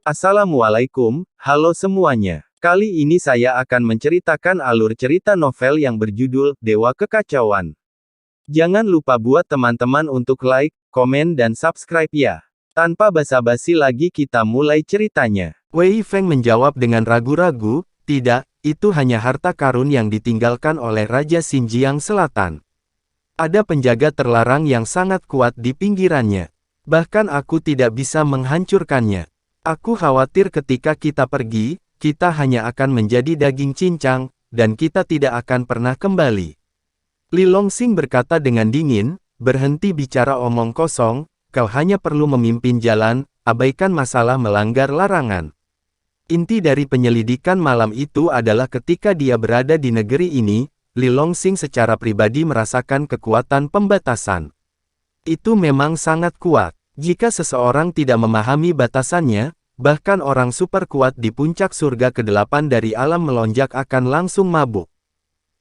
Assalamualaikum, halo semuanya. Kali ini saya akan menceritakan alur cerita novel yang berjudul Dewa Kekacauan. Jangan lupa buat teman-teman untuk like, komen dan subscribe ya. Tanpa basa-basi lagi kita mulai ceritanya. Wei Feng menjawab dengan ragu-ragu, tidak, itu hanya harta karun yang ditinggalkan oleh Raja Xinjiang Selatan. Ada penjaga terlarang yang sangat kuat di pinggirannya. Bahkan aku tidak bisa menghancurkannya. Aku khawatir ketika kita pergi, kita hanya akan menjadi daging cincang, dan kita tidak akan pernah kembali. Li Longxing berkata dengan dingin, berhenti bicara omong kosong, kau hanya perlu memimpin jalan, abaikan masalah melanggar larangan. Inti dari penyelidikan malam itu adalah ketika dia berada di negeri ini, Li Longxing secara pribadi merasakan kekuatan pembatasan. Itu memang sangat kuat. Jika seseorang tidak memahami batasannya, bahkan orang super kuat di puncak surga ke-8 dari alam melonjak akan langsung mabuk.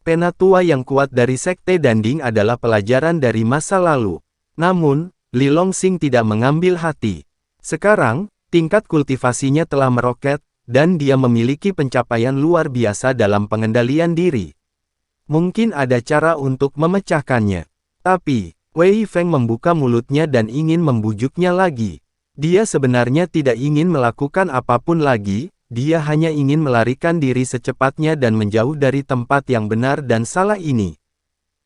Penatua yang kuat dari Sekte Danding adalah pelajaran dari masa lalu. Namun, Li Longxing tidak mengambil hati. Sekarang, tingkat kultivasinya telah meroket, dan dia memiliki pencapaian luar biasa dalam pengendalian diri. Mungkin ada cara untuk memecahkannya. Tapi, Wei Feng membuka mulutnya dan ingin membujuknya lagi. Dia sebenarnya tidak ingin melakukan apapun lagi, dia hanya ingin melarikan diri secepatnya dan menjauh dari tempat yang benar dan salah ini.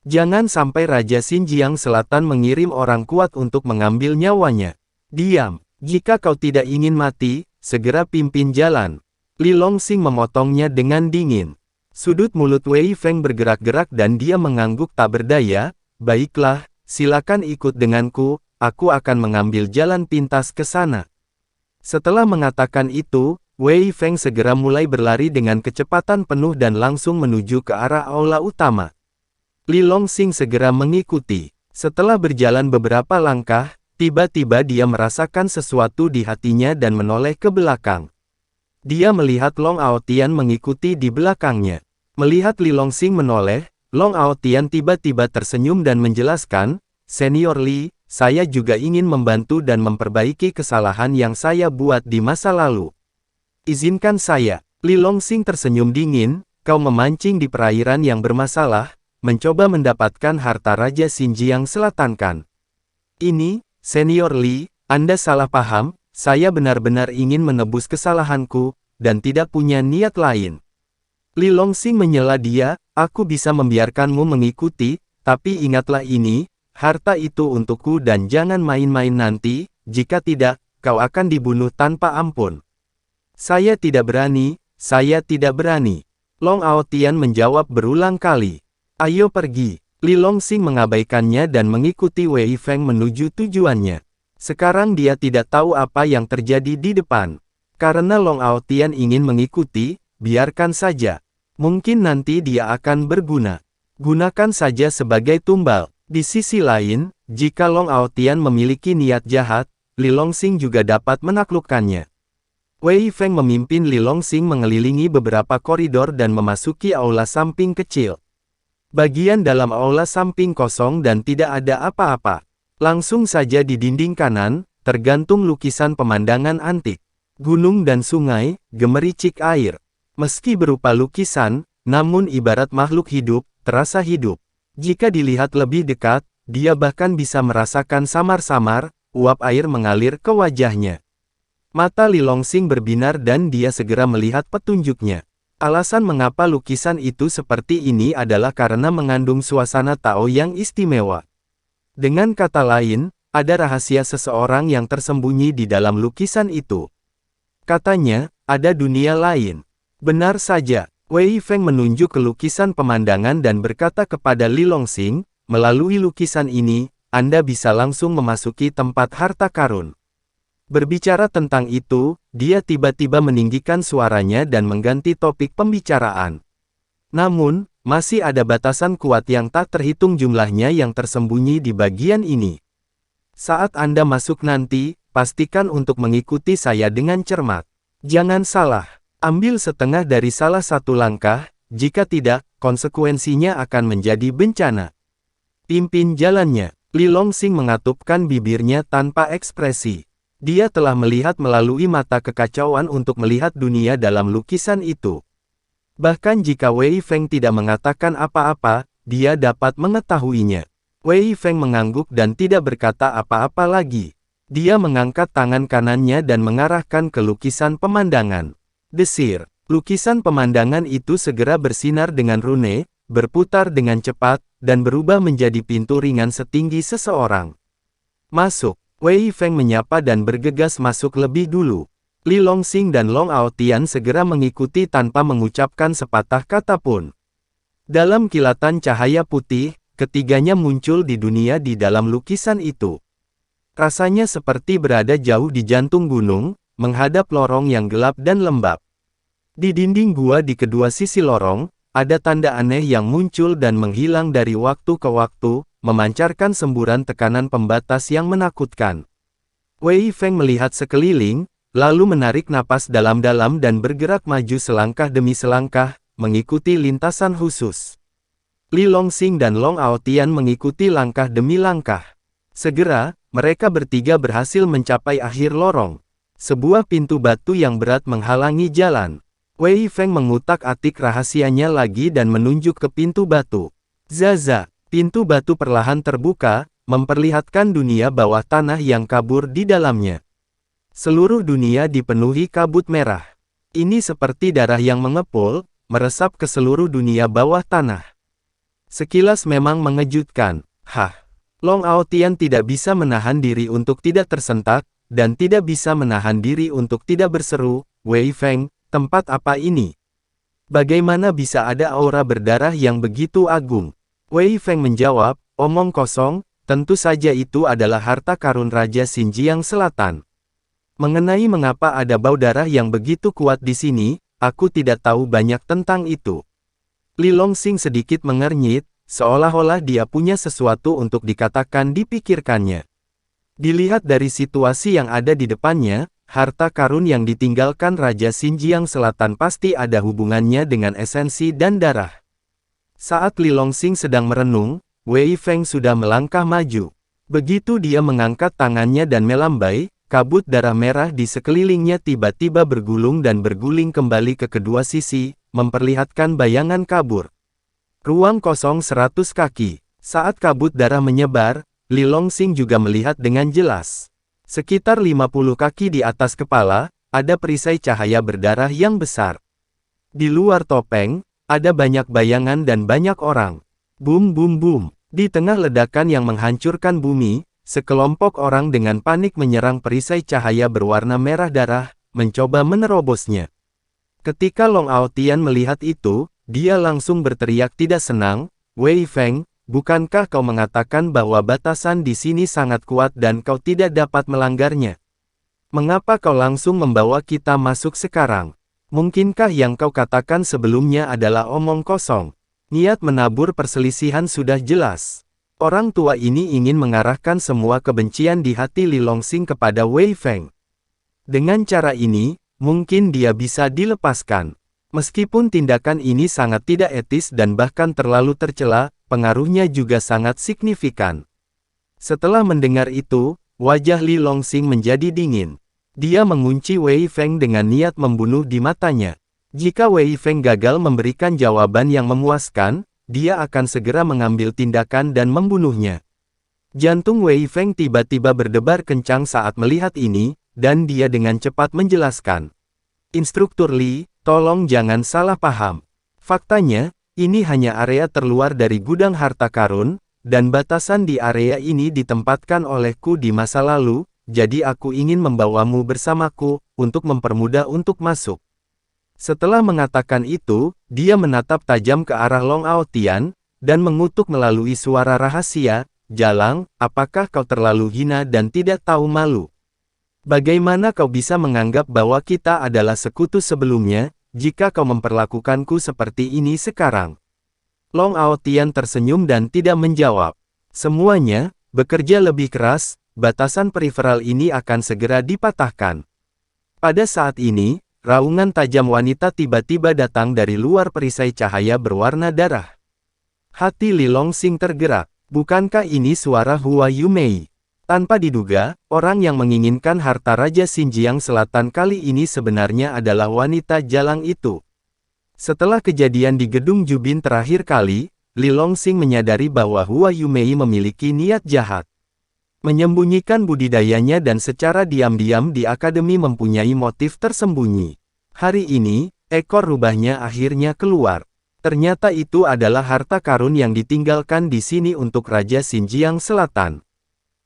Jangan sampai Raja Xinjiang Selatan mengirim orang kuat untuk mengambil nyawanya. Diam, jika kau tidak ingin mati, segera pimpin jalan. Li Longxing memotongnya dengan dingin. Sudut mulut Wei Feng bergerak-gerak dan dia mengangguk tak berdaya, baiklah. Silakan ikut denganku, aku akan mengambil jalan pintas ke sana. Setelah mengatakan itu, Wei Feng segera mulai berlari dengan kecepatan penuh dan langsung menuju ke arah aula utama. Li Longxing segera mengikuti. Setelah berjalan beberapa langkah, tiba-tiba dia merasakan sesuatu di hatinya dan menoleh ke belakang. Dia melihat Long Aotian mengikuti di belakangnya. Melihat Li Longxing menoleh, Long Aotian tiba-tiba tersenyum dan menjelaskan, Senior Li, saya juga ingin membantu dan memperbaiki kesalahan yang saya buat di masa lalu. Izinkan saya. Li Longxing tersenyum dingin, kau memancing di perairan yang bermasalah, mencoba mendapatkan harta Raja Xinjiang Selatan kan? Ini, Senior Li, Anda salah paham, saya benar-benar ingin menebus kesalahanku, dan tidak punya niat lain. Li Longxing menyela dia, aku bisa membiarkanmu mengikuti, tapi ingatlah ini, harta itu untukku dan jangan main-main nanti, jika tidak, kau akan dibunuh tanpa ampun. Saya tidak berani, saya tidak berani. Long Aotian menjawab berulang kali. Ayo pergi. Li Longxing mengabaikannya dan mengikuti Wei Feng menuju tujuannya. Sekarang dia tidak tahu apa yang terjadi di depan. Karena Long Aotian ingin mengikuti, biarkan saja. Mungkin nanti dia akan berguna. Gunakan saja sebagai tumbal. Di sisi lain, jika Long Aotian memiliki niat jahat, Li Longxing juga dapat menaklukkannya. Wei Feng memimpin Li Longxing mengelilingi beberapa koridor dan memasuki aula samping kecil. Bagian dalam aula samping kosong dan tidak ada apa-apa. Langsung saja di dinding kanan, tergantung lukisan pemandangan antik. Gunung dan sungai, gemericik air. Meski berupa lukisan, namun ibarat makhluk hidup, terasa hidup. Jika dilihat lebih dekat, dia bahkan bisa merasakan samar-samar, uap air mengalir ke wajahnya. Mata Li Longxing berbinar dan dia segera melihat petunjuknya. Alasan mengapa lukisan itu seperti ini adalah karena mengandung suasana Tao yang istimewa. Dengan kata lain, ada rahasia seseorang yang tersembunyi di dalam lukisan itu. Katanya, ada dunia lain. Benar saja, Wei Feng menunjuk ke lukisan pemandangan dan berkata kepada Li Longxing, melalui lukisan ini, Anda bisa langsung memasuki tempat harta karun. Berbicara tentang itu, dia tiba-tiba meninggikan suaranya dan mengganti topik pembicaraan. Namun, masih ada batasan kuat yang tak terhitung jumlahnya yang tersembunyi di bagian ini. Saat Anda masuk nanti, pastikan untuk mengikuti saya dengan cermat. Jangan salah. Ambil setengah dari salah satu langkah, jika tidak, konsekuensinya akan menjadi bencana. Pimpin jalannya. Li Longxing mengatupkan bibirnya tanpa ekspresi. Dia telah melihat melalui mata kekacauan untuk melihat dunia dalam lukisan itu. Bahkan jika Wei Feng tidak mengatakan apa-apa, dia dapat mengetahuinya. Wei Feng mengangguk dan tidak berkata apa-apa lagi. Dia mengangkat tangan kanannya dan mengarahkan ke lukisan pemandangan. Desir. Lukisan pemandangan itu segera bersinar dengan rune, berputar dengan cepat, dan berubah menjadi pintu ringan setinggi seseorang. Masuk. Wei Feng menyapa dan bergegas masuk lebih dulu. Li Longxing dan Long Aotian segera mengikuti tanpa mengucapkan sepatah kata pun. Dalam kilatan cahaya putih, ketiganya muncul di dunia di dalam lukisan itu. Rasanya seperti berada jauh di jantung gunung, menghadap lorong yang gelap dan lembab. Di dinding gua di kedua sisi lorong, ada tanda aneh yang muncul dan menghilang dari waktu ke waktu, memancarkan semburan tekanan pembatas yang menakutkan. Wei Feng melihat sekeliling, lalu menarik napas dalam-dalam dan bergerak maju selangkah demi selangkah, mengikuti lintasan khusus. Li Longxing dan Long Aotian mengikuti langkah demi langkah. Segera, mereka bertiga berhasil mencapai akhir lorong. Sebuah pintu batu yang berat menghalangi jalan. Wei Feng mengutak-atik rahasianya lagi dan menunjuk ke pintu batu. Zaza, pintu batu perlahan terbuka, memperlihatkan dunia bawah tanah yang kabur di dalamnya. Seluruh dunia dipenuhi kabut merah. Ini seperti darah yang mengepul, meresap ke seluruh dunia bawah tanah. Sekilas memang mengejutkan. Long Aotian tidak bisa menahan diri untuk tidak tersentak, dan tidak bisa menahan diri untuk tidak berseru, Wei Feng, tempat apa ini? Bagaimana bisa ada aura berdarah yang begitu agung? Wei Feng menjawab, omong kosong, tentu saja itu adalah harta karun Raja Xinjiang Selatan. Mengenai mengapa ada bau darah yang begitu kuat di sini, aku tidak tahu banyak tentang itu. Li Longxing sedikit mengernyit, seolah-olah dia punya sesuatu untuk dikatakan dipikirkannya. Dilihat dari situasi yang ada di depannya, harta karun yang ditinggalkan Raja Xinjiang Selatan pasti ada hubungannya dengan esensi dan darah. Saat Li Longxing sedang merenung, Wei Feng sudah melangkah maju. Begitu dia mengangkat tangannya dan melambai, kabut darah merah di sekelilingnya tiba-tiba bergulung dan berguling kembali ke kedua sisi, memperlihatkan bayangan kabur. Ruang kosong 100 kaki. Saat kabut darah menyebar, Li Longxing juga melihat dengan jelas. Sekitar 50 kaki di atas kepala, ada perisai cahaya berdarah yang besar. Di luar topeng, ada banyak bayangan dan banyak orang. Bum bum bum. Di tengah ledakan yang menghancurkan bumi, sekelompok orang dengan panik menyerang perisai cahaya berwarna merah darah, mencoba menerobosnya. Ketika Long Aotian melihat itu, dia langsung berteriak tidak senang, Wei Feng, bukankah kau mengatakan bahwa batasan di sini sangat kuat dan kau tidak dapat melanggarnya? Mengapa kau langsung membawa kita masuk sekarang? Mungkinkah yang kau katakan sebelumnya adalah omong kosong? Niat menabur perselisihan sudah jelas. Orang tua ini ingin mengarahkan semua kebencian di hati Li Longxing kepada Wei Feng. Dengan cara ini, mungkin dia bisa dilepaskan. Meskipun tindakan ini sangat tidak etis dan bahkan terlalu tercela, pengaruhnya juga sangat signifikan. Setelah mendengar itu, wajah Li Longxing menjadi dingin. Dia mengunci Wei Feng dengan niat membunuh di matanya. Jika Wei Feng gagal memberikan jawaban yang memuaskan, dia akan segera mengambil tindakan dan membunuhnya. Jantung Wei Feng tiba-tiba berdebar kencang saat melihat ini, dan dia dengan cepat menjelaskan. Instruktur Li, tolong jangan salah paham. Faktanya, ini hanya area terluar dari gudang harta karun, dan batasan di area ini ditempatkan olehku di masa lalu, jadi aku ingin membawamu bersamaku, untuk mempermudah untuk masuk. Setelah mengatakan itu, dia menatap tajam ke arah Long Aotian, dan mengutuk melalui suara rahasia, Jalang, apakah kau terlalu hina dan tidak tahu malu? Bagaimana kau bisa menganggap bahwa kita adalah sekutu sebelumnya, jika kau memperlakukanku seperti ini sekarang? Long Aotian tersenyum dan tidak menjawab. Semuanya, bekerja lebih keras, batasan periferal ini akan segera dipatahkan. Pada saat ini, raungan tajam wanita tiba-tiba datang dari luar perisai cahaya berwarna darah. Hati Li Longxing tergerak. Bukankah ini suara Hua Yumei? Tanpa diduga, orang yang menginginkan harta Raja Xinjiang Selatan kali ini sebenarnya adalah wanita jalang itu. Setelah kejadian di Gedung Jubin terakhir kali, Li Longxing menyadari bahwa Hua Yumei memiliki niat jahat. Menyembunyikan budidayanya dan secara diam-diam di akademi mempunyai motif tersembunyi. Hari ini, ekor rubahnya akhirnya keluar. Ternyata itu adalah harta karun yang ditinggalkan di sini untuk Raja Xinjiang Selatan.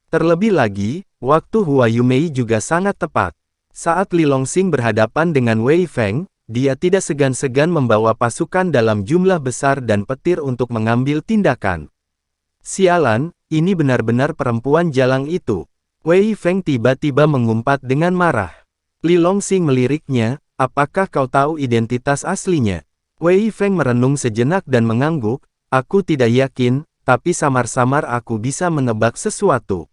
Terlebih lagi, waktu Hua Yumei juga sangat tepat. Saat Li Longxing berhadapan dengan Wei Feng, dia tidak segan-segan membawa pasukan dalam jumlah besar dan petir untuk mengambil tindakan. Sialan, ini benar-benar perempuan jalang itu. Wei Feng tiba-tiba mengumpat dengan marah. Li Longxing meliriknya, apakah kau tahu identitas aslinya? Wei Feng merenung sejenak dan mengangguk, aku tidak yakin, tapi samar-samar aku bisa menebak sesuatu.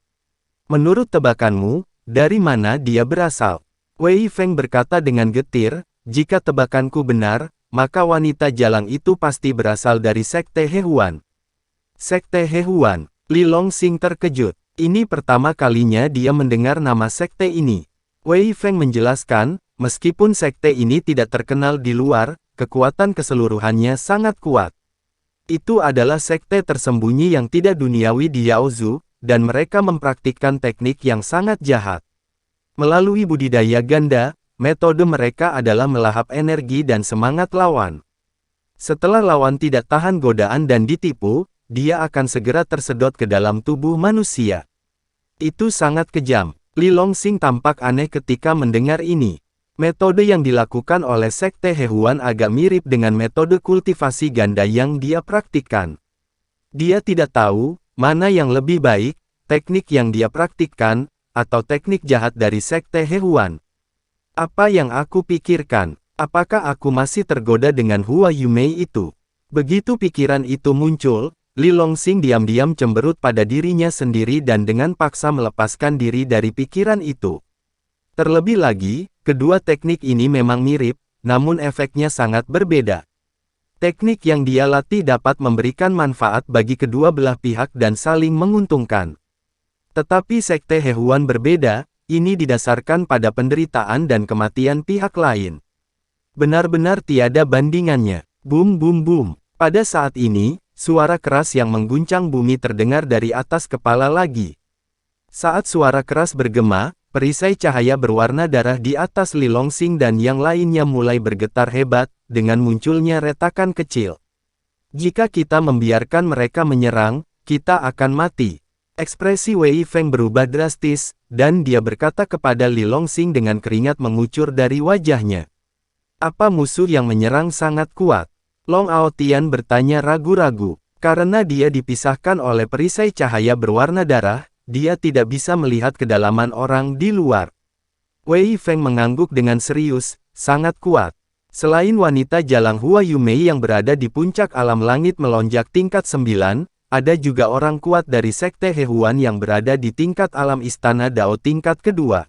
Menurut tebakanmu, dari mana dia berasal? Wei Feng berkata dengan getir, jika tebakanku benar, maka wanita jalang itu pasti berasal dari Sekte Hehuan. Sekte Hehuan. Li Longxing terkejut. Ini pertama kalinya dia mendengar nama sekte ini. Wei Feng menjelaskan, meskipun sekte ini tidak terkenal di luar, kekuatan keseluruhannya sangat kuat. Itu adalah sekte tersembunyi yang tidak duniawi di Yaozu, dan mereka mempraktikkan teknik yang sangat jahat. Melalui budidaya ganda, metode mereka adalah melahap energi dan semangat lawan. Setelah lawan tidak tahan godaan dan ditipu, dia akan segera tersedot ke dalam tubuh manusia. Itu sangat kejam. Li Longxing tampak aneh ketika mendengar ini. Metode yang dilakukan oleh Sekte Hehuan agak mirip dengan metode kultivasi ganda yang dia praktikkan. Dia tidak tahu, mana yang lebih baik, teknik yang dia praktikkan, atau teknik jahat dari Sekte Hehuan. Apa yang aku pikirkan? Apakah aku masih tergoda dengan Hua Yumei itu? Begitu pikiran itu muncul, Li Longxing diam-diam cemberut pada dirinya sendiri dan dengan paksa melepaskan diri dari pikiran itu. Terlebih lagi, kedua teknik ini memang mirip, namun efeknya sangat berbeda. Teknik yang dia latih dapat memberikan manfaat bagi kedua belah pihak dan saling menguntungkan. Tetapi Sekte Hehuan berbeda, ini didasarkan pada penderitaan dan kematian pihak lain. Benar-benar tiada bandingannya. Boom boom boom. Pada saat ini, suara keras yang mengguncang bumi terdengar dari atas kepala lagi. Saat suara keras bergema, perisai cahaya berwarna darah di atas Li Longxing dan yang lainnya mulai bergetar hebat, dengan munculnya retakan kecil. Jika kita membiarkan mereka menyerang, kita akan mati. Ekspresi Wei Feng berubah drastis, dan dia berkata kepada Li Longxing dengan keringat mengucur dari wajahnya. Apa musuh yang menyerang sangat kuat? Long Aotian bertanya ragu-ragu. Karena dia dipisahkan oleh perisai cahaya berwarna darah, dia tidak bisa melihat kedalaman orang di luar. Wei Feng mengangguk dengan serius, sangat kuat. Selain wanita jalang Hua Yumei yang berada di puncak alam langit melonjak tingkat 9, ada juga orang kuat dari Sekte Hehuan yang berada di tingkat alam istana Dao tingkat kedua.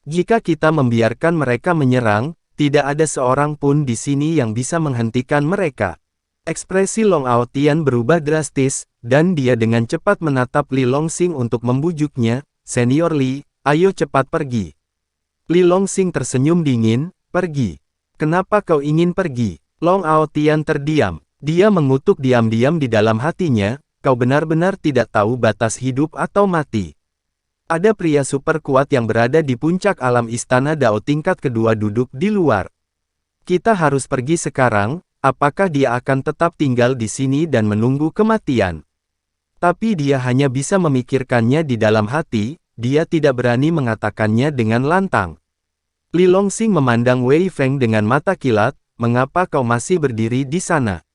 Jika kita membiarkan mereka menyerang, tidak ada seorang pun di sini yang bisa menghentikan mereka. Ekspresi Long Aotian berubah drastis, dan dia dengan cepat menatap Li Longxing untuk membujuknya, Senior Li, ayo cepat pergi. Li Longxing tersenyum dingin, pergi. Kenapa kau ingin pergi? Long Aotian terdiam. Dia mengutuk diam-diam di dalam hatinya, kau benar-benar tidak tahu batas hidup atau mati. Ada pria super kuat yang berada di puncak alam istana Dao tingkat kedua duduk di luar. Kita harus pergi sekarang, apakah dia akan tetap tinggal di sini dan menunggu kematian? Tapi dia hanya bisa memikirkannya di dalam hati, dia tidak berani mengatakannya dengan lantang. Li Longxing memandang Wei Feng dengan mata kilat, mengapa kau masih berdiri di sana?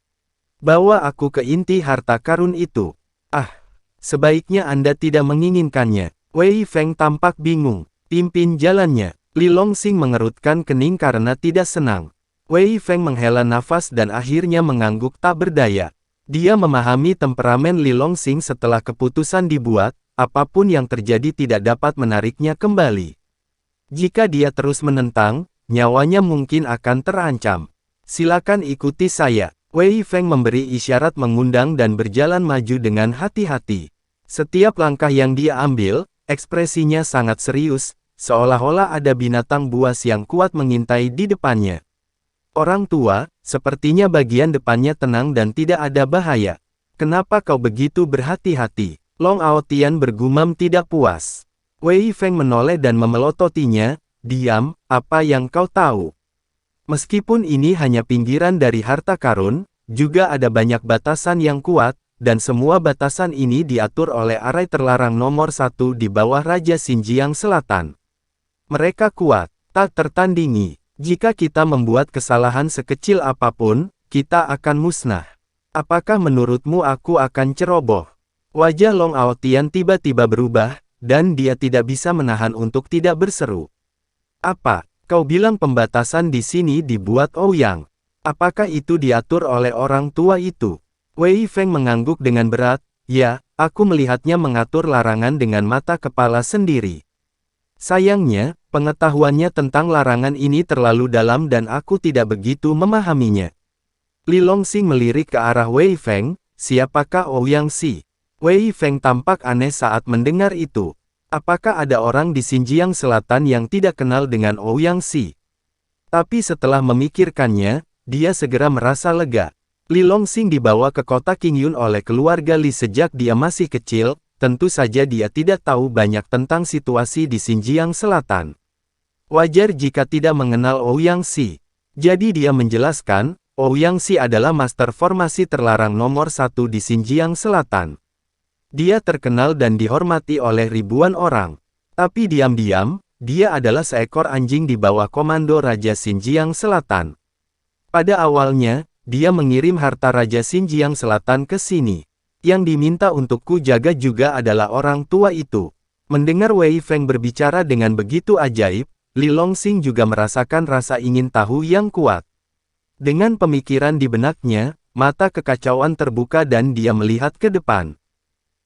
Bawa aku ke inti harta karun itu. Ah, sebaiknya Anda tidak menginginkannya. Wei Feng tampak bingung. Pimpin jalannya. Li Longxing mengerutkan kening karena tidak senang. Wei Feng menghela nafas dan akhirnya mengangguk tak berdaya. Dia memahami temperamen Li Longxing setelah keputusan dibuat, apapun yang terjadi tidak dapat menariknya kembali. Jika dia terus menentang, nyawanya mungkin akan terancam. Silakan ikuti saya. Wei Feng memberi isyarat mengundang dan berjalan maju dengan hati-hati. Setiap langkah yang dia ambil, Ekspresinya sangat serius, seolah-olah ada binatang buas yang kuat mengintai di depannya. Orang tua, sepertinya bagian depannya tenang dan tidak ada bahaya. Kenapa kau begitu berhati-hati? Long Aotian bergumam tidak puas. Wei Feng menoleh dan memelototinya, diam, apa yang kau tahu? Meskipun ini hanya pinggiran dari harta karun, juga ada banyak batasan yang kuat, dan semua batasan ini diatur oleh arai terlarang nomor 1 di bawah Raja Xinjiang Selatan. Mereka kuat, tak tertandingi. Jika kita membuat kesalahan sekecil apapun, kita akan musnah. Apakah menurutmu aku akan ceroboh? Wajah Long Aotian tiba-tiba berubah, dan dia tidak bisa menahan untuk tidak berseru. Apa? Kau bilang pembatasan di sini dibuat Ouyang. Apakah itu diatur oleh orang tua itu? Wei Feng mengangguk dengan berat, ya, aku melihatnya mengatur larangan dengan mata kepala sendiri. Sayangnya, pengetahuannya tentang larangan ini terlalu dalam dan aku tidak begitu memahaminya. Li Longxing melirik ke arah Wei Feng, siapakah Ouyang Si? Wei Feng tampak aneh saat mendengar itu. Apakah ada orang di Xinjiang Selatan yang tidak kenal dengan Ouyang Si? Tapi setelah memikirkannya, dia segera merasa lega. Li Longxing dibawa ke kota Qingyun oleh keluarga Li sejak dia masih kecil, tentu saja dia tidak tahu banyak tentang situasi di Xinjiang Selatan. Wajar jika tidak mengenal Ouyang Si. Jadi dia menjelaskan, Ouyang Si adalah master formasi terlarang nomor 1 di Xinjiang Selatan. Dia terkenal dan dihormati oleh ribuan orang. Tapi diam-diam, dia adalah seekor anjing di bawah komando Raja Xinjiang Selatan. Pada awalnya, dia mengirim harta Raja Xinjiang Selatan ke sini. Yang diminta untukku jaga juga adalah orang tua itu. Mendengar Wei Feng berbicara dengan begitu ajaib, Li Longxing juga merasakan rasa ingin tahu yang kuat. Dengan pemikiran di benaknya, mata kekacauan terbuka dan dia melihat ke depan.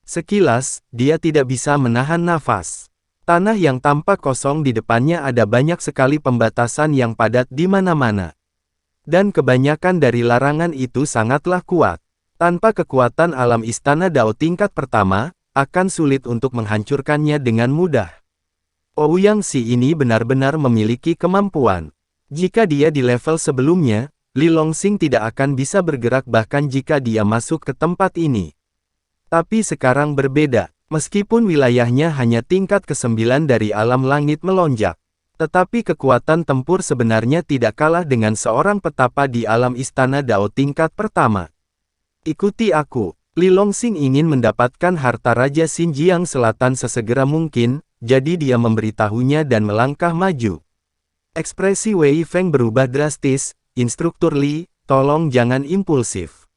Sekilas, dia tidak bisa menahan nafas. Tanah yang tampak kosong di depannya ada banyak sekali pembatasan yang padat di mana-mana. Dan kebanyakan dari larangan itu sangatlah kuat. Tanpa kekuatan alam istana Dao tingkat pertama, akan sulit untuk menghancurkannya dengan mudah. Ouyang Si ini benar-benar memiliki kemampuan. Jika dia di level sebelumnya, Li Longxing tidak akan bisa bergerak bahkan jika dia masuk ke tempat ini. Tapi sekarang berbeda, meskipun wilayahnya hanya tingkat ke-9 dari alam langit melonjak. Tetapi kekuatan tempur sebenarnya tidak kalah dengan seorang petapa di alam istana Dao tingkat pertama. Ikuti aku. Li Longxing ingin mendapatkan harta Raja Xinjiang Selatan sesegera mungkin, jadi dia memberitahunya dan melangkah maju. Ekspresi Wei Feng berubah drastis, Instruktur Li, tolong jangan impulsif.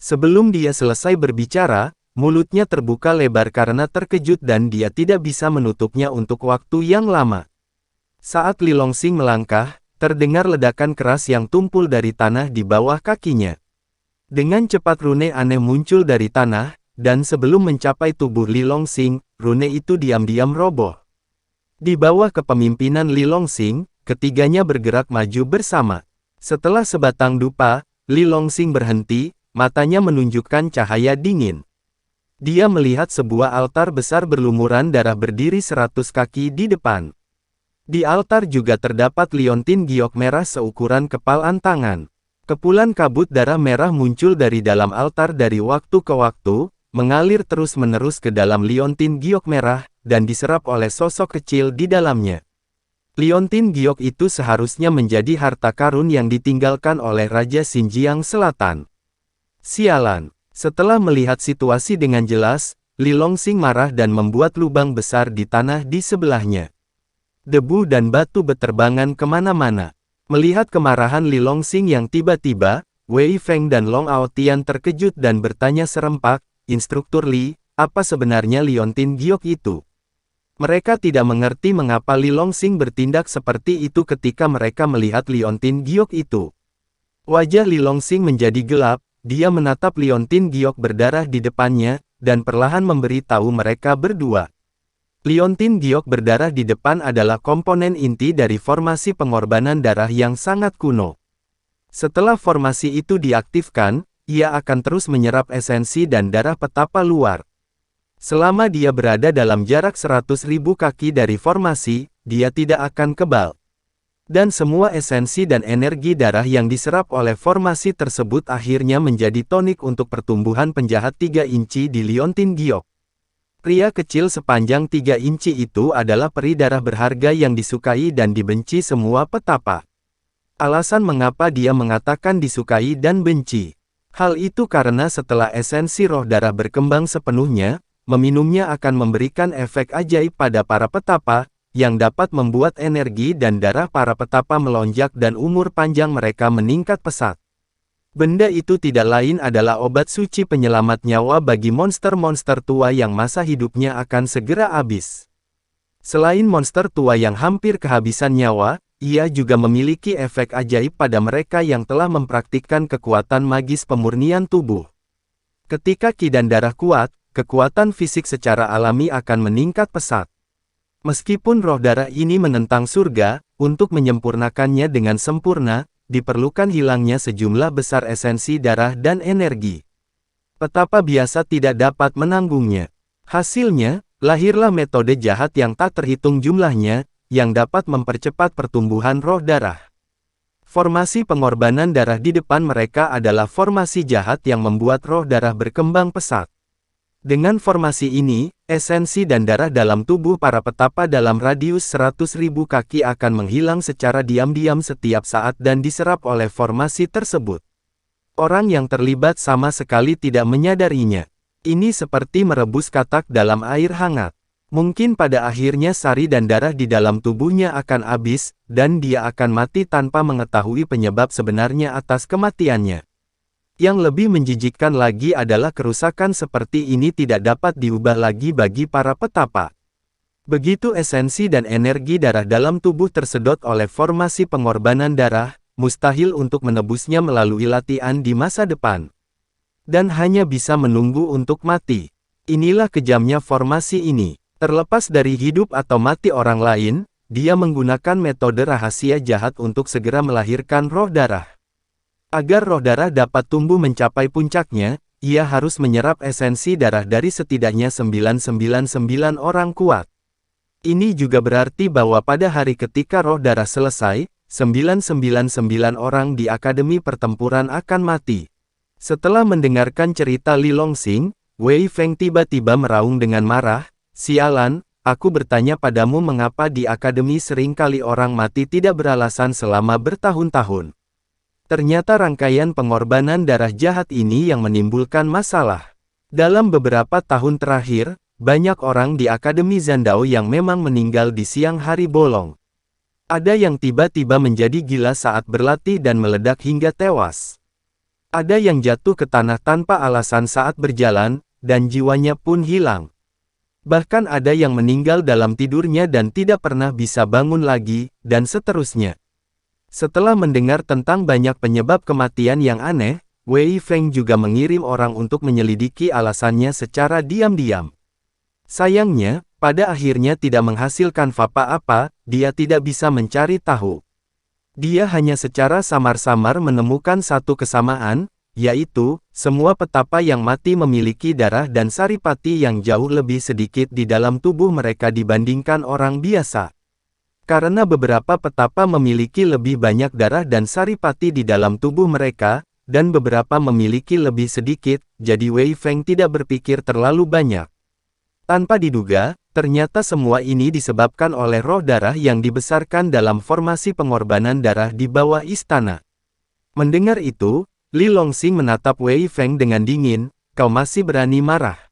Sebelum dia selesai berbicara, mulutnya terbuka lebar karena terkejut dan dia tidak bisa menutupnya untuk waktu yang lama. Saat Li Longxing melangkah, terdengar ledakan keras yang tumpul dari tanah di bawah kakinya. Dengan cepat rune aneh muncul dari tanah, dan sebelum mencapai tubuh Li Longxing, rune itu diam-diam roboh. Di bawah kepemimpinan Li Longxing, ketiganya bergerak maju bersama. Setelah sebatang dupa, Li Longxing berhenti, matanya menunjukkan cahaya dingin. Dia melihat sebuah altar besar berlumuran darah berdiri 100 kaki di depan. Di altar juga terdapat liontin giok merah seukuran kepalan tangan. Kepulan kabut darah merah muncul dari dalam altar dari waktu ke waktu, mengalir terus-menerus ke dalam liontin giok merah, dan diserap oleh sosok kecil di dalamnya. Liontin giok itu seharusnya menjadi harta karun yang ditinggalkan oleh Raja Xinjiang Selatan. Sialan. Setelah melihat situasi dengan jelas, Li Longxing marah dan membuat lubang besar di tanah di sebelahnya. Debu dan batu beterbangan kemana-mana. Melihat kemarahan Li Longxing yang tiba-tiba, Wei Feng dan Long Aotian terkejut dan bertanya serempak, Instruktur Li, apa sebenarnya liontin giok itu? Mereka tidak mengerti mengapa Li Longxing bertindak seperti itu ketika mereka melihat liontin giok itu. Wajah Li Longxing menjadi gelap. Dia menatap liontin giok berdarah di depannya, dan perlahan memberitahu mereka berdua. Liontin giok berdarah di depan adalah komponen inti dari formasi pengorbanan darah yang sangat kuno. Setelah formasi itu diaktifkan, ia akan terus menyerap esensi dan darah petapa luar. Selama dia berada dalam jarak 100.000 kaki dari formasi, dia tidak akan kebal. Dan semua esensi dan energi darah yang diserap oleh formasi tersebut akhirnya menjadi tonik untuk pertumbuhan penjahat 3 inci di Liontin Giok. Pria kecil sepanjang 3 inci itu adalah peri darah berharga yang disukai dan dibenci semua petapa. Alasan mengapa dia mengatakan disukai dan benci. Hal itu karena setelah esensi roh darah berkembang sepenuhnya, meminumnya akan memberikan efek ajaib pada para petapa, yang dapat membuat energi dan darah para petapa melonjak dan umur panjang mereka meningkat pesat. Benda itu tidak lain adalah obat suci penyelamat nyawa bagi monster-monster tua yang masa hidupnya akan segera habis. Selain monster tua yang hampir kehabisan nyawa, ia juga memiliki efek ajaib pada mereka yang telah mempraktikkan kekuatan magis pemurnian tubuh. Ketika ki dan darah kuat, kekuatan fisik secara alami akan meningkat pesat. Meskipun roh darah ini menentang surga, untuk menyempurnakannya dengan sempurna, diperlukan hilangnya sejumlah besar esensi darah dan energi. Petapa biasa tidak dapat menanggungnya. Hasilnya, lahirlah metode jahat yang tak terhitung jumlahnya, yang dapat mempercepat pertumbuhan roh darah. Formasi pengorbanan darah di depan mereka adalah formasi jahat yang membuat roh darah berkembang pesat. Dengan formasi ini, esensi dan darah dalam tubuh para petapa dalam radius 100.000 kaki akan menghilang secara diam-diam setiap saat dan diserap oleh formasi tersebut. Orang yang terlibat sama sekali tidak menyadarinya. Ini seperti merebus katak dalam air hangat. Mungkin pada akhirnya sari dan darah di dalam tubuhnya akan habis, dan dia akan mati tanpa mengetahui penyebab sebenarnya atas kematiannya. Yang lebih menjijikkan lagi adalah kerusakan seperti ini tidak dapat diubah lagi bagi para petapa. Begitu esensi dan energi darah dalam tubuh tersedot oleh formasi pengorbanan darah, mustahil untuk menebusnya melalui latihan di masa depan. Dan hanya bisa menunggu untuk mati. Inilah kejamnya formasi ini. Terlepas dari hidup atau mati orang lain, dia menggunakan metode rahasia jahat untuk segera melahirkan roh darah. Agar roh darah dapat tumbuh mencapai puncaknya, ia harus menyerap esensi darah dari setidaknya 999 orang kuat. Ini juga berarti bahwa pada hari ketika roh darah selesai, 999 orang di Akademi Pertempuran akan mati. Setelah mendengarkan cerita Li Longsing, Wei Feng tiba-tiba meraung dengan marah, "Sialan, aku bertanya padamu mengapa di Akademi seringkali orang mati tidak beralasan selama bertahun-tahun. Ternyata rangkaian pengorbanan darah jahat ini yang menimbulkan masalah. Dalam beberapa tahun terakhir, banyak orang di Akademi Zandao yang memang meninggal di siang hari bolong. Ada yang tiba-tiba menjadi gila saat berlatih dan meledak hingga tewas. Ada yang jatuh ke tanah tanpa alasan saat berjalan, dan jiwanya pun hilang. Bahkan ada yang meninggal dalam tidurnya dan tidak pernah bisa bangun lagi, dan seterusnya." Setelah mendengar tentang banyak penyebab kematian yang aneh, Wei Feng juga mengirim orang untuk menyelidiki alasannya secara diam-diam. Sayangnya, pada akhirnya tidak menghasilkan apa-apa, dia tidak bisa mencari tahu. Dia hanya secara samar-samar menemukan satu kesamaan, yaitu, semua petapa yang mati memiliki darah dan saripati yang jauh lebih sedikit di dalam tubuh mereka dibandingkan orang biasa. Karena beberapa petapa memiliki lebih banyak darah dan saripati di dalam tubuh mereka, dan beberapa memiliki lebih sedikit, jadi Wei Feng tidak berpikir terlalu banyak. Tanpa diduga, ternyata semua ini disebabkan oleh roh darah yang dibesarkan dalam formasi pengorbanan darah di bawah istana. Mendengar itu, Li Longsing menatap Wei Feng dengan dingin, "Kau masih berani marah?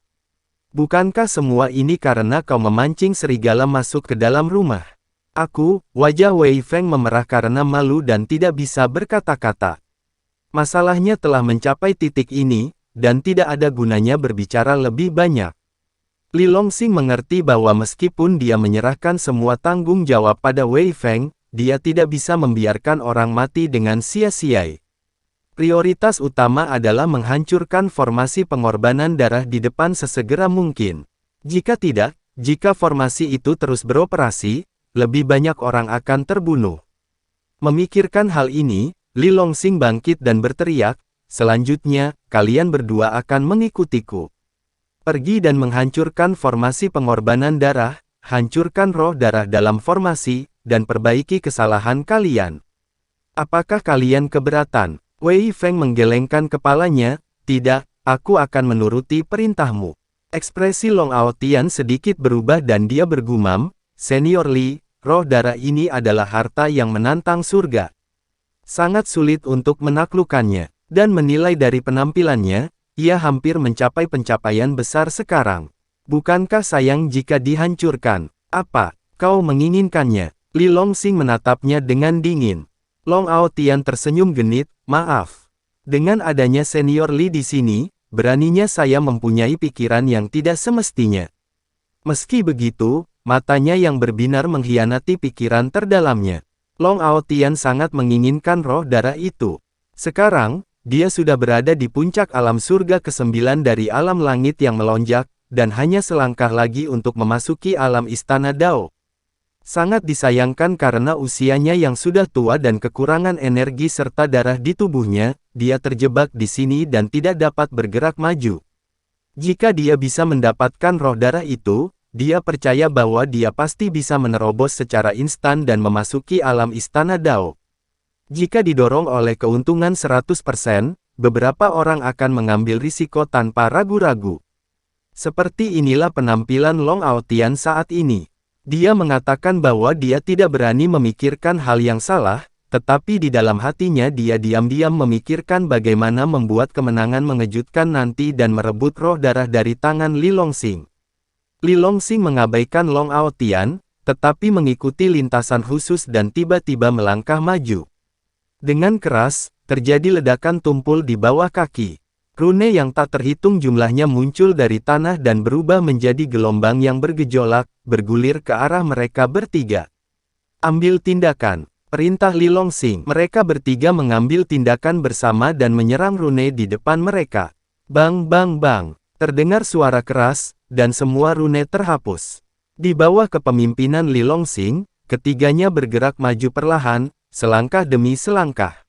Bukankah semua ini karena kau memancing serigala masuk ke dalam rumah?" Wajah Wei Feng memerah karena malu dan tidak bisa berkata-kata. Masalahnya telah mencapai titik ini, dan tidak ada gunanya berbicara lebih banyak. Li Longsing mengerti bahwa meskipun dia menyerahkan semua tanggung jawab pada Wei Feng, dia tidak bisa membiarkan orang mati dengan sia-sia. Prioritas utama adalah menghancurkan formasi pengorbanan darah di depan sesegera mungkin. Jika tidak, jika formasi itu terus beroperasi, lebih banyak orang akan terbunuh. Memikirkan hal ini, Li Longsing bangkit dan berteriak, "Selanjutnya, kalian berdua akan mengikutiku." Pergi dan menghancurkan formasi pengorbanan darah, hancurkan roh darah dalam formasi, dan perbaiki kesalahan kalian. Apakah kalian keberatan? Wei Feng menggelengkan kepalanya, tidak, aku akan menuruti perintahmu. Ekspresi Long Aotian sedikit berubah dan dia bergumam, Senior Li, roh darah ini adalah harta yang menantang surga. Sangat sulit untuk menaklukkannya, dan menilai dari penampilannya, ia hampir mencapai pencapaian besar sekarang. Bukankah sayang jika dihancurkan? Apa, kau menginginkannya? Li Longsing menatapnya dengan dingin. Long Aotian tersenyum genit, maaf. Dengan adanya Senior Li di sini, beraninya saya mempunyai pikiran yang tidak semestinya. Meski begitu, matanya yang berbinar mengkhianati pikiran terdalamnya. Long Aotian sangat menginginkan roh darah itu. Sekarang, dia sudah berada di puncak alam surga ke-9 dari alam langit yang melonjak, dan hanya selangkah lagi untuk memasuki alam istana Dao. Sangat disayangkan karena usianya yang sudah tua dan kekurangan energi serta darah di tubuhnya, dia terjebak di sini dan tidak dapat bergerak maju. Jika dia bisa mendapatkan roh darah itu, dia percaya bahwa dia pasti bisa menerobos secara instan dan memasuki alam istana Dao. Jika didorong oleh keuntungan 100%, beberapa orang akan mengambil risiko tanpa ragu-ragu. Seperti inilah penampilan Long Aotian saat ini. Dia mengatakan bahwa dia tidak berani memikirkan hal yang salah, tetapi di dalam hatinya dia diam-diam memikirkan bagaimana membuat kemenangan mengejutkan nanti dan merebut roh darah dari tangan Li Longsing. Li Longsing mengabaikan Long Aotian, tetapi mengikuti lintasan khusus dan tiba-tiba melangkah maju. Dengan keras, terjadi ledakan tumpul di bawah kaki. Rune yang tak terhitung jumlahnya muncul dari tanah dan berubah menjadi gelombang yang bergejolak, bergulir ke arah mereka bertiga. Ambil tindakan. Perintah Li Longsing. Mereka bertiga mengambil tindakan bersama dan menyerang Rune di depan mereka. Bang bang bang. Terdengar suara keras, dan semua rune terhapus. Di bawah kepemimpinan Li Longsing, ketiganya bergerak maju perlahan, selangkah demi selangkah.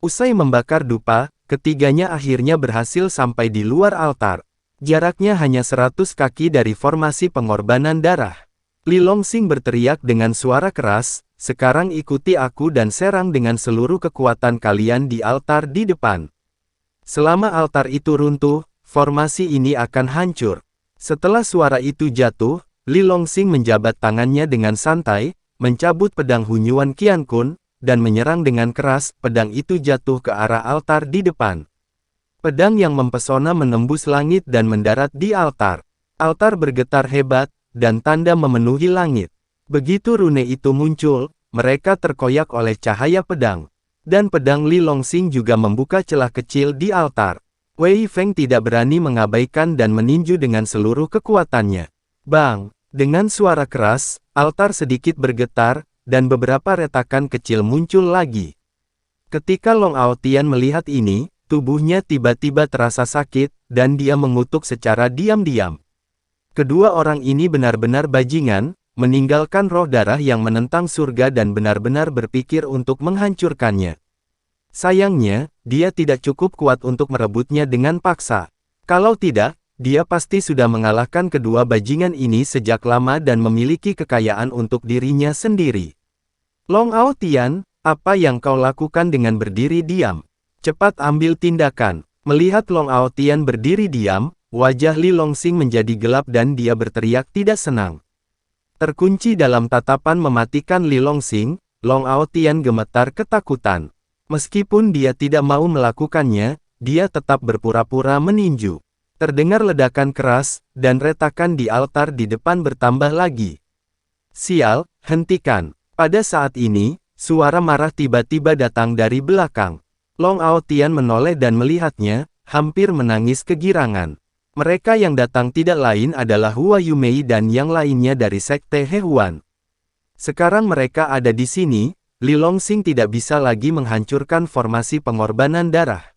Usai membakar dupa, ketiganya akhirnya berhasil sampai di luar altar. Jaraknya hanya 100 kaki dari formasi pengorbanan darah. Li Longsing berteriak dengan suara keras, sekarang ikuti aku dan serang dengan seluruh kekuatan kalian di altar di depan. Selama altar itu runtuh, formasi ini akan hancur. Setelah suara itu jatuh, Li Longsing menjabat tangannya dengan santai, mencabut pedang Hunyuan Qiankun, dan menyerang dengan keras. Pedang itu jatuh ke arah altar di depan. Pedang yang mempesona menembus langit dan mendarat di altar. Altar bergetar hebat, dan tanda memenuhi langit. Begitu rune itu muncul, mereka terkoyak oleh cahaya pedang. Dan pedang Li Longsing juga membuka celah kecil di altar. Wei Feng tidak berani mengabaikan dan meninju dengan seluruh kekuatannya. Bang! Dengan suara keras, altar sedikit bergetar, dan beberapa retakan kecil muncul lagi. Ketika Long Aotian melihat ini, tubuhnya tiba-tiba terasa sakit, dan dia mengutuk secara diam-diam. Kedua orang ini benar-benar bajingan, meninggalkan roh darah yang menentang surga dan benar-benar berpikir untuk menghancurkannya. Sayangnya, dia tidak cukup kuat untuk merebutnya dengan paksa. Kalau tidak, dia pasti sudah mengalahkan kedua bajingan ini sejak lama dan memiliki kekayaan untuk dirinya sendiri. Long Aotian, apa yang kau lakukan dengan berdiri diam? Cepat ambil tindakan. Melihat Long Aotian berdiri diam, wajah Li Longsing menjadi gelap dan dia berteriak tidak senang. Terkunci dalam tatapan mematikan Li Longsing, Long Aotian gemetar ketakutan. Meskipun dia tidak mau melakukannya, dia tetap berpura-pura meninju. Terdengar ledakan keras, dan retakan di altar di depan bertambah lagi. Sial, hentikan. Pada saat ini, suara marah tiba-tiba datang dari belakang. Long Aotian menoleh dan melihatnya, hampir menangis kegirangan. Mereka yang datang tidak lain adalah Hua Yumei dan yang lainnya dari Sekte Hehuan. Sekarang mereka ada di sini, Li Longsing tidak bisa lagi menghancurkan formasi pengorbanan darah.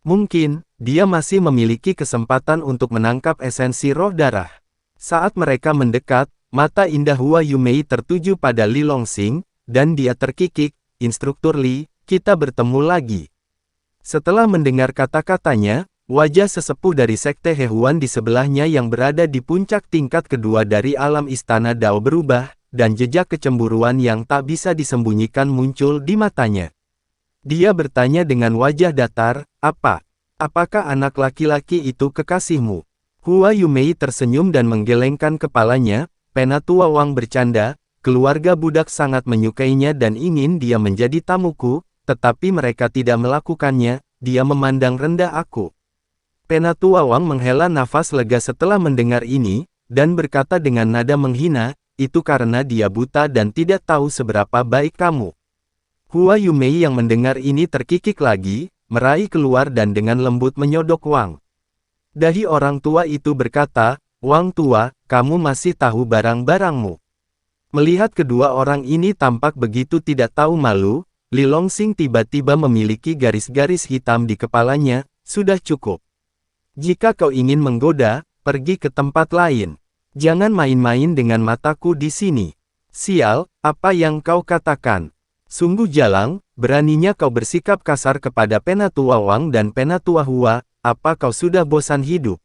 Mungkin, dia masih memiliki kesempatan untuk menangkap esensi roh darah. Saat mereka mendekat, mata indah Hua Yumei tertuju pada Li Longsing, dan dia terkikik, Instruktur Li, kita bertemu lagi. Setelah mendengar kata-katanya, Wajah sesepuh dari Sekte Hehuan di sebelahnya yang berada di puncak tingkat kedua dari alam istana Dao berubah, dan jejak kecemburuan yang tak bisa disembunyikan muncul di matanya. Dia bertanya dengan wajah datar, apakah anak laki-laki itu kekasihmu? Hua Yumei tersenyum dan menggelengkan kepalanya. Penatua Wang bercanda, keluarga budak sangat menyukainya dan ingin dia menjadi tamuku, tetapi mereka tidak melakukannya. Dia memandang rendah aku. Penatua Wang menghela nafas lega setelah mendengar ini, dan berkata dengan nada menghina, itu karena dia buta dan tidak tahu seberapa baik kamu. Hua Yumei yang mendengar ini terkikik lagi, meraih keluar dan dengan lembut menyodok Wang. Dahi orang tua itu berkata, Wang tua, kamu masih tahu barang-barangmu. Melihat kedua orang ini tampak begitu tidak tahu malu, Li Longsing tiba-tiba memiliki garis-garis hitam di kepalanya, sudah cukup. Jika kau ingin menggoda, pergi ke tempat lain. Jangan main-main dengan mataku di sini. Sial, apa yang kau katakan? Sungguh jalang, beraninya kau bersikap kasar kepada Penatua Wang dan Penatua Hua, apa kau sudah bosan hidup?